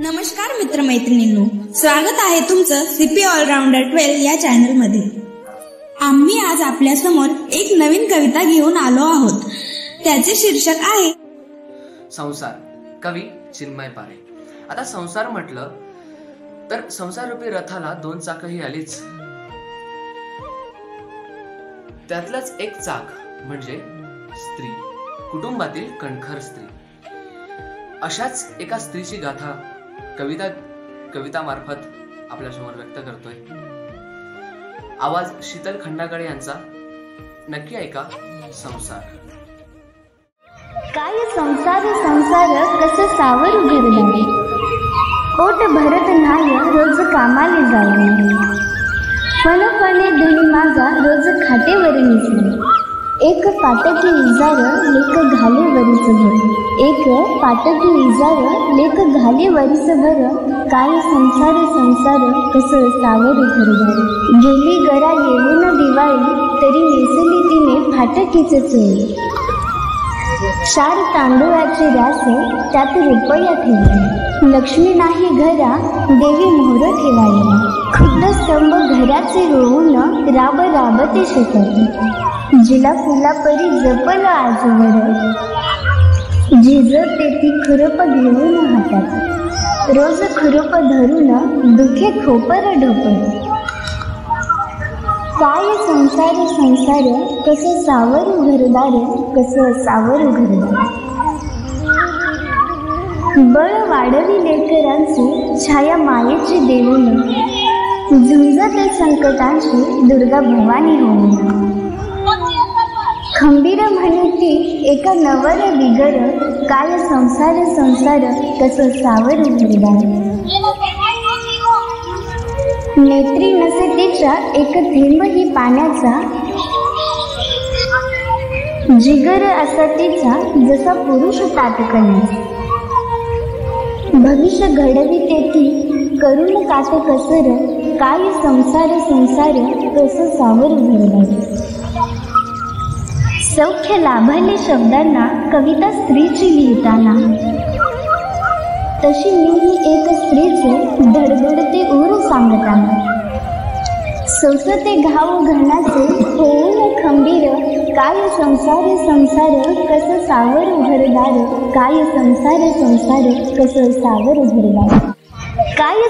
नमस्कार मित्रमैत्रिणींनो, स्वागत आहे तुमचं सीपी ऑलराउंडर 12 या चॅनल मध्ये। आम्ही आज आपल्या समोर एक नवीन कविता घेऊन आलो आहोत। त्याचे शीर्षक आहे संसार। कवी चिन्मय पारे। आता संसार म्हटलं तर संसार रूपी रथाला दोन चाकही आलीच। त्यातलंच एक चाक म्हणजे स्त्री, कुटुंबातील कणखर स्त्री। अशाच एका स्त्रीची गाथा कविता मार्फत आपल्या समोर व्यक्त करतोय। आवाज शीतल खंडागळे यांचा। नक्की ऐका संसार। काय संसार संसार कसं सावर घरदार, पोट भरत नाही रोज कामाले जाऊन, फणफणे धुणी माझा रोज खाटेवर निसले, एक पाटकी इजार लेक घाले वरीसभर, एक पाटकी इजार लेक घाले वरीसभर, काय संसार संसार कसं सावर घरदार, गेली गरा येऊन दिवाळी तरी नेसली तिने फाटकीच चोळी, 4 तांदूळाची रास त्यात रुपया ठेवला, लक्ष्मी नाही घरा देवी मोहर ठेवायला, खुद्द स्तंभ घराचे रोवून राब राबते शेतात, जिला फुला परी जपल आजवर, झिजते ती खुरप घेऊन हातात, रोज खुरप धरून दुखे खोपर ढोपर, काय संसार संसार कसं सावर घरदार, कसं सावर घरदार, बळ वाढवी लेकरांची छाया मायेची देऊन, झुंजते संकटांची दुर्गा भवानी होऊन, खंबीर म्हणती एका नवर बिगर, काय संसार संसार कसं सावर घरदार, नेत्री नसे तिच्या एक थेंब ही पाण्याचा, जिगर असा तिचा जसा पुरुष ताटकण्याचा, भविष्य घडविते ती करून काट कसर, काय संसार संसार कसं सावर घरदार, सौख्य लाभले शब्दांना कविता स्त्रीची लिहिताना, तशी मीही एक स्त्रीचे धडधडते ऊर सांगताना, सोसते घाव घनाचे होऊन खंबीर, काय संसार संसार कसं सावर घरदार, काय संसार संसार कसं सावर घरदार, काय